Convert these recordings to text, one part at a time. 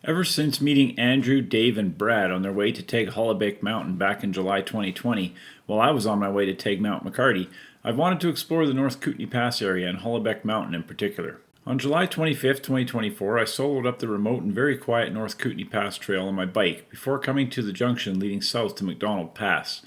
Ever since meeting Andrew, Dave, and Brad on their way to take Hollebeke Mountain back in July 2020, while I was on my way to take Mount McCarty, I've wanted to explore the North Kootenay Pass area and Hollebeke Mountain in particular. On July 25, 2024, I soloed up the remote and very quiet North Kootenay Pass trail on my bike before coming to the junction leading south to Mcdonald Pass.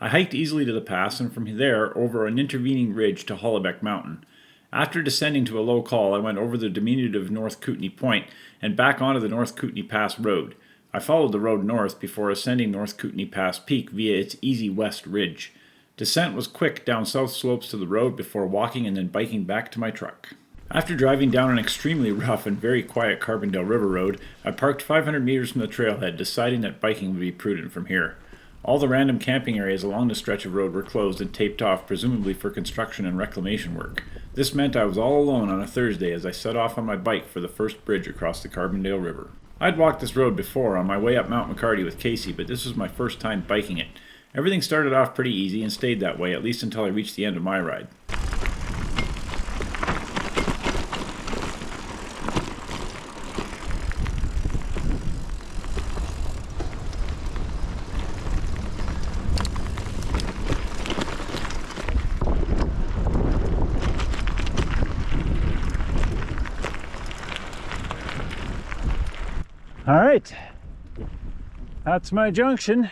I hiked easily to the pass and from there over an intervening ridge to Hollebeke Mountain. After descending to a low col, I went over the diminutive North Kootenay Point and back onto the North Kootenay Pass Road. I followed the road north before ascending North Kootenay Pass Peak via its easy west ridge. Descent was quick down south slopes to the road before walking and then biking back to my truck. After driving down an extremely rough and very quiet Carbondale River road, I parked 500 meters from the trailhead, deciding that biking would be prudent from here. All the random camping areas along the stretch of road were closed and taped off, presumably for construction and reclamation work. This meant I was all alone on a Thursday as I set off on my bike for the first bridge across the Carbondale River. I'd walked this road before on my way up Mount McCarty with Casey, but this was my first time biking it. Everything started off pretty easy and stayed that way, at least until I reached the end of my ride. All right, that's my junction.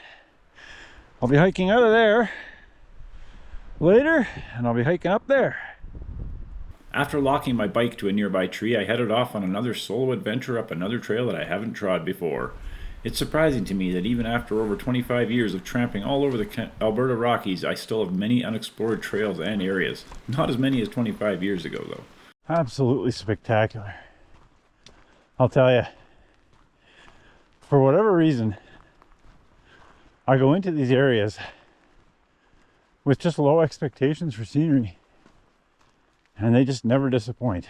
I'll be hiking out of there later, and I'll be hiking up there. After locking my bike to a nearby tree, I headed off on another solo adventure up another trail that I haven't trod before. It's surprising to me that even after over 25 years of tramping all over the Alberta Rockies, I still have many unexplored trails and areas. Not as many as 25 years ago, though. Absolutely spectacular. I'll tell you. For whatever reason, I go into these areas with just low expectations for scenery, and they just never disappoint.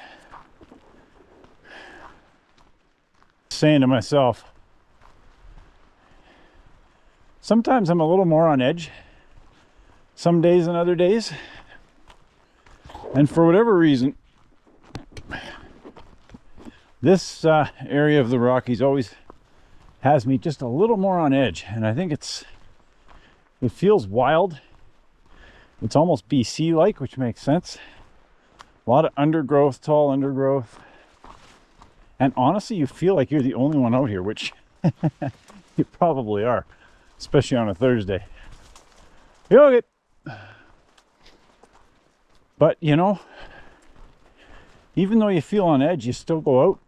Saying to myself, sometimes I'm a little more on edge, some days than other days, and for whatever reason, this area of the Rockies always has me just a little more on edge, and I think it feels wild. It's almost BC like, which makes sense. A lot of undergrowth, tall undergrowth, and honestly you feel like you're the only one out here, which you probably are, especially on a Thursday. Okay. But you know, even though you feel on edge, you still go out.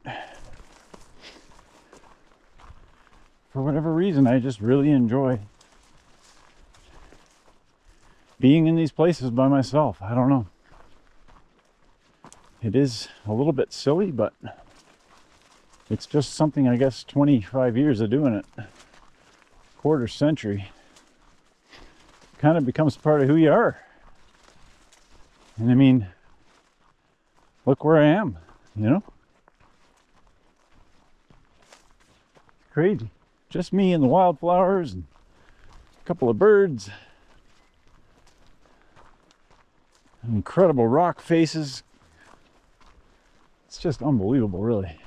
For whatever reason, I just really enjoy being in these places by myself. I don't know. It is a little bit silly, but it's just something, I guess, 25 years of doing it, quarter century, kind of becomes part of who you are. And I mean, look where I am, you know? Crazy. Just me and the wildflowers and a couple of birds. Incredible rock faces. It's just unbelievable, really.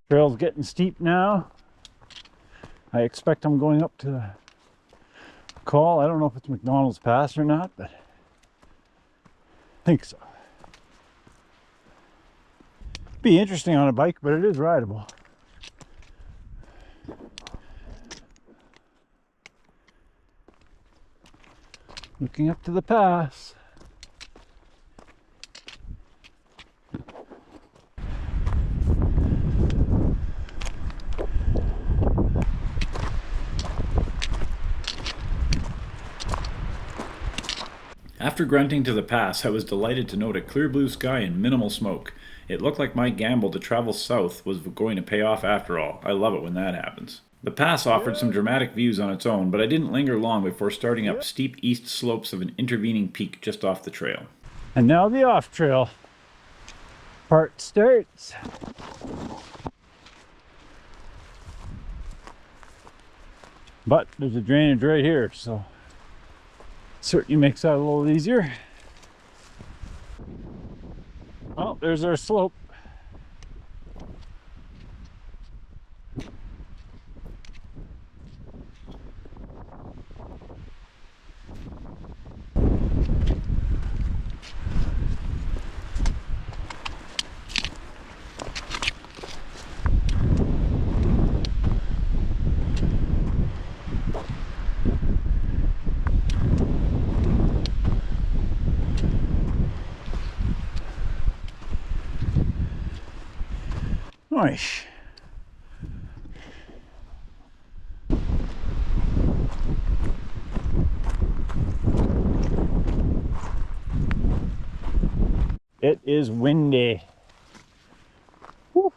Trail's getting steep now. I expect I'm going up to the call. I don't know if it's Mcdonald's Pass or not, but I think so. Be interesting on a bike, but it is rideable. Looking up to the pass. After grunting to the pass, I was delighted to note a clear blue sky and minimal smoke. It looked like my gamble to travel south was going to pay off after all. I love it when that happens. The pass offered some dramatic views on its own, but I didn't linger long before starting up steep east slopes of an intervening peak just off the trail. And now the off trail part starts. But there's a drainage right here, so certainly makes that a little easier. Oh, there's our slope. Nice. It is windy. Woo.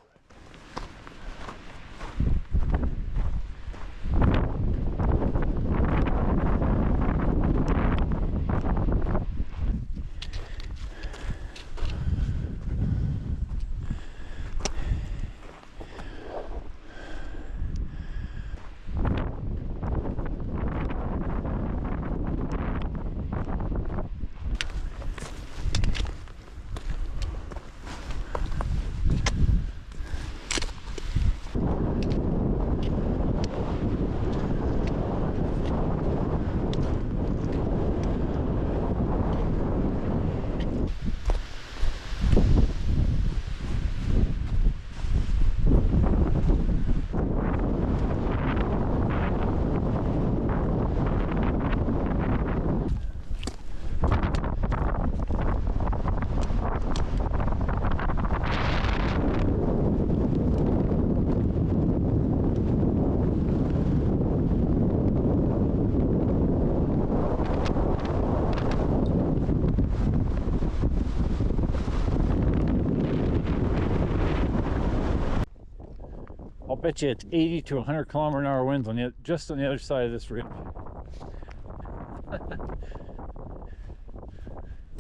I'll bet you it's 80 to 100 kilometer an hour winds on the just on the other side of this ridge.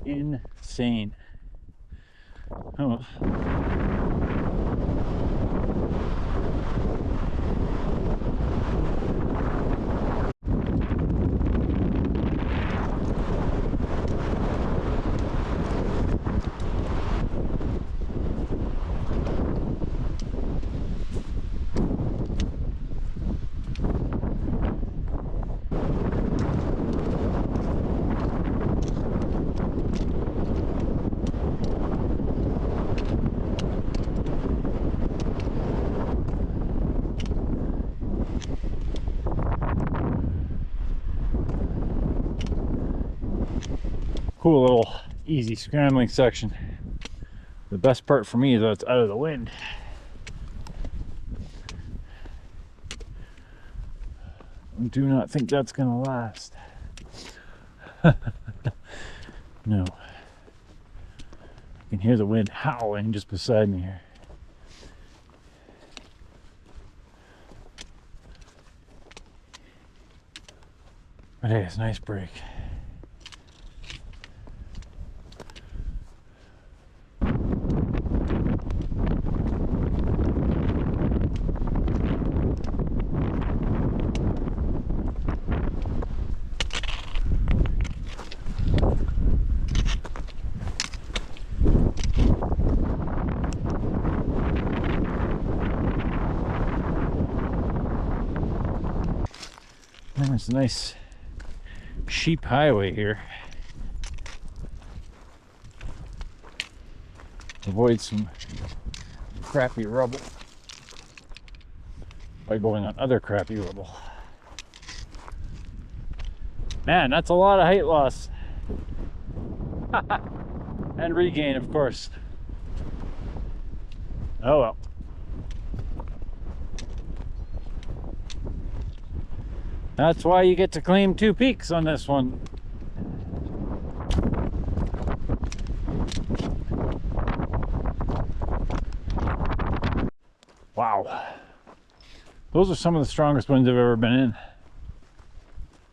Insane. Oh. Cool little easy scrambling section. The best part for me is that it's out of the wind. I do not think that's gonna last. No. I can hear the wind howling just beside me here. But hey, it's a nice break. There's a nice sheep highway here. Avoid some crappy rubble by going on other crappy rubble. Man, that's a lot of height loss. And regain, of course. Oh well. That's why you get to claim 2 peaks on this one. Wow. Those are some of the strongest winds I've ever been in.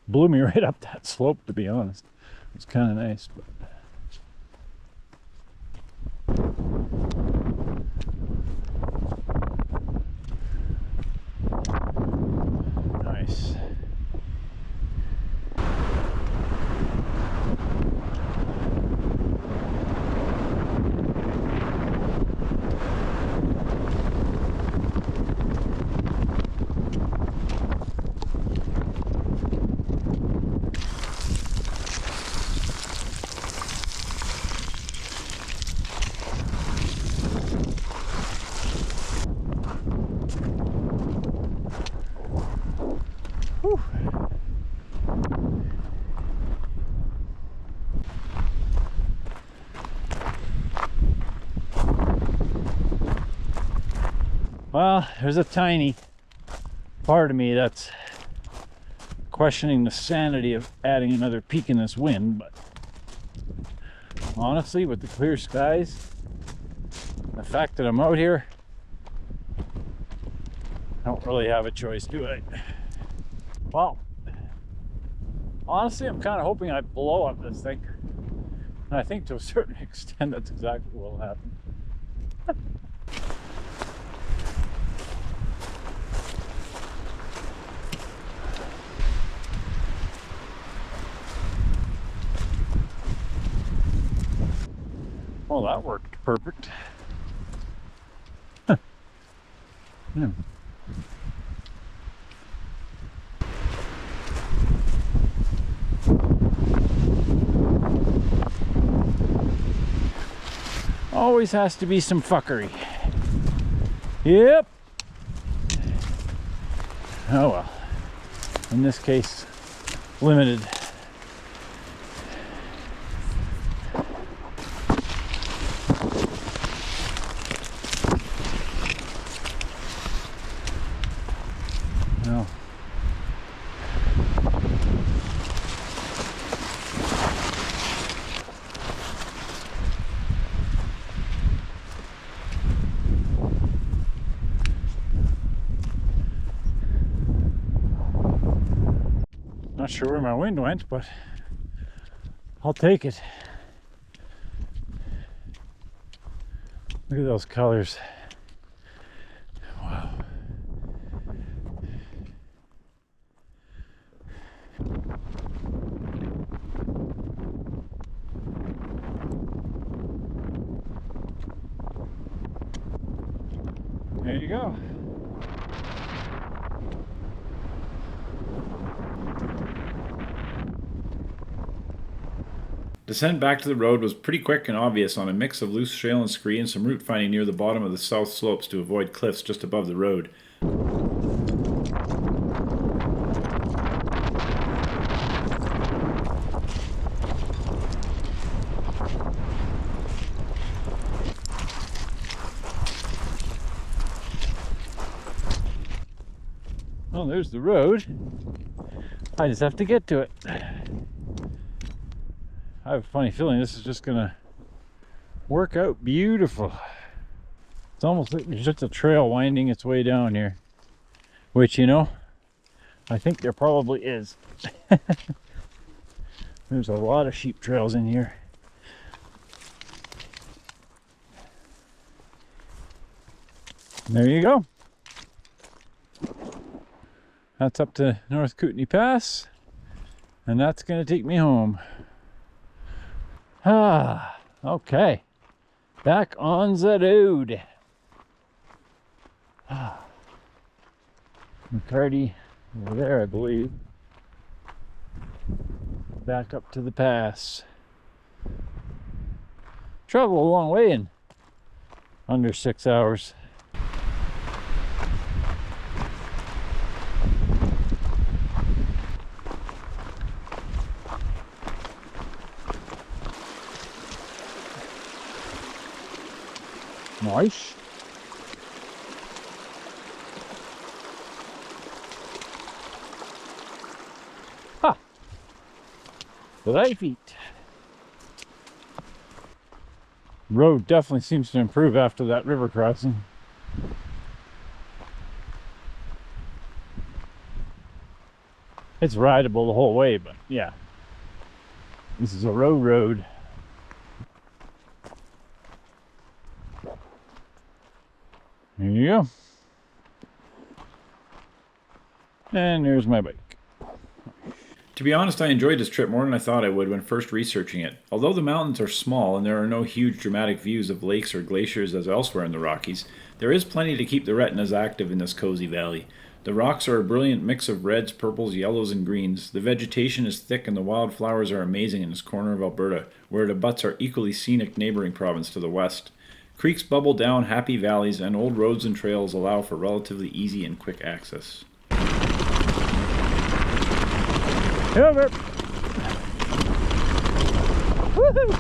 Blew me right up that slope, to be honest. It's kind of nice. But... nice. Well, there's a tiny part of me that's questioning the sanity of adding another peak in this wind, but honestly, with the clear skies, the fact that I'm out here, I don't really have a choice, do I? Well, honestly, I'm kind of hoping I blow up this thing. And I think to a certain extent, that's exactly what will happen. Well, that worked perfect. Yeah. Always has to be some fuckery. Yep. Oh well. In this case, limited. No. Not sure where my wind went, but I'll take it. Look at those colors. Wow. There you go. Descent back to the road was pretty quick and obvious on a mix of loose shale and scree and some route finding near the bottom of the south slopes to avoid cliffs just above the road. Well, there's the road. I just have to get to it. I have a funny feeling this is just gonna work out beautiful. It's almost like there's just a trail winding its way down here, which, you know, I think there probably is. There's a lot of sheep trails in here. There you go. That's up to North Kootenay Pass, and that's gonna take me home. Ah, okay. Back on the road. Ah. McCarty over there, I believe. Back up to the pass. Travel a long way in under 6 hours. Nice. Ha! 3 feet. Road definitely seems to improve after that river crossing. It's rideable the whole way, but yeah. This is a road. There you go. And there's my bike. To be honest, I enjoyed this trip more than I thought I would when first researching it. Although the mountains are small and there are no huge dramatic views of lakes or glaciers as elsewhere in the Rockies, there is plenty to keep the retinas active in this cozy valley. The rocks are a brilliant mix of reds, purples, yellows, and greens. The vegetation is thick and the wildflowers are amazing in this corner of Alberta, where it abuts our equally scenic neighboring province to the west. Creeks bubble down happy valleys, and old roads and trails allow for relatively easy and quick access. Over. Woohoo!